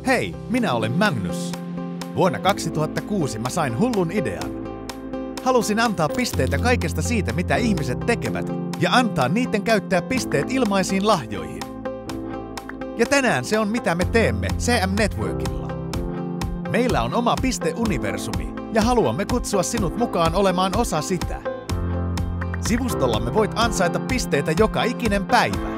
Hei, minä olen Magnus. Vuonna 2006 mä sain hullun idean. Halusin antaa pisteitä kaikesta siitä, mitä ihmiset tekevät, ja antaa niiden käyttää pisteet ilmaisiin lahjoihin. Ja tänään se on mitä me teemme CM Networkilla. Meillä on oma pisteuniversumi, ja haluamme kutsua sinut mukaan olemaan osa sitä. Sivustollamme voit ansaita pisteitä joka ikinen päivä.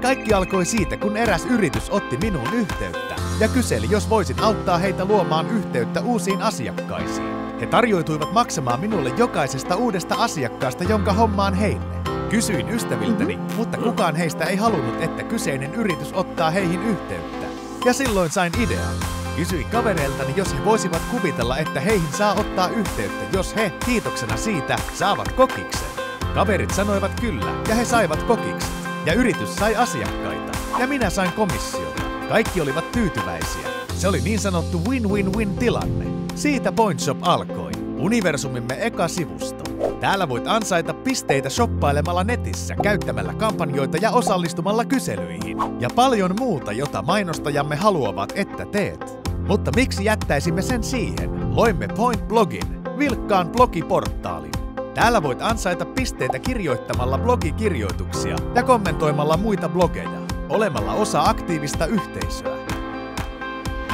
Kaikki alkoi siitä, kun eräs yritys otti minuun yhteyttä ja kyseli, jos voisin auttaa heitä luomaan yhteyttä uusiin asiakkaisiin. He tarjoituivat maksamaan minulle jokaisesta uudesta asiakkaasta, jonka hommaan heille. Kysyin ystäviltäni, mutta kukaan heistä ei halunnut, että kyseinen yritys ottaa heihin yhteyttä. Ja silloin sain idean. Kysyin kavereiltani, jos he voisivat kuvitella, että heihin saa ottaa yhteyttä, jos he, kiitoksena siitä, saavat kokiksen. Kaverit sanoivat kyllä, ja he saivat kokikset. Ja yritys sai asiakkaita. Ja minä sain komissiota. Kaikki olivat tyytyväisiä. Se oli niin sanottu win-win-win tilanne. Siitä PointShop alkoi. Universumimme eka sivusto. Täällä voit ansaita pisteitä shoppailemalla netissä, käyttämällä kampanjoita ja osallistumalla kyselyihin. Ja paljon muuta, jota mainostajamme haluavat, että teet. Mutta miksi jättäisimme sen siihen? Loimme Point-blogin, vilkkaan blogiportaalin. Täällä voit ansaita pisteitä kirjoittamalla blogikirjoituksia ja kommentoimalla muita blogeja, olemalla osa aktiivista yhteisöä.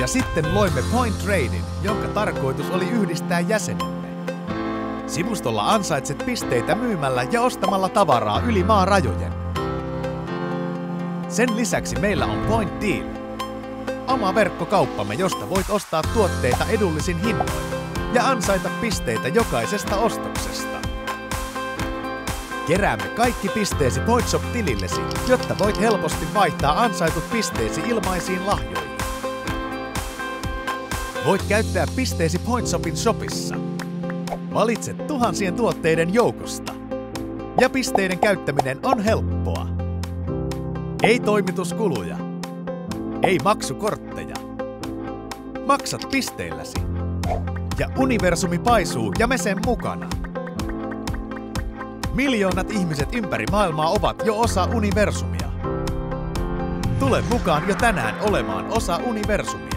Ja sitten loimme Point Tradein, jonka tarkoitus oli yhdistää jäsenemme. Sivustolla ansaitset pisteitä myymällä ja ostamalla tavaraa yli maarajojen. Sen lisäksi meillä on Point Deal, oma verkkokauppamme, josta voit ostaa tuotteita edullisin hinnoin ja ansaita pisteitä jokaisesta ostoksesta. Keräämme kaikki pisteesi PointShop-tilillesi, jotta voit helposti vaihtaa ansaitut pisteesi ilmaisiin lahjoihin. Voit käyttää pisteesi PointShopin shopissa. Valitse tuhansien tuotteiden joukosta. Ja pisteiden käyttäminen on helppoa. Ei toimituskuluja. Ei maksukortteja. Maksat pisteilläsi. Ja universumi paisuu ja me sen mukana. Miljoonat ihmiset ympäri maailmaa ovat jo osa universumia. Tule mukaan jo tänään olemaan osa universumia.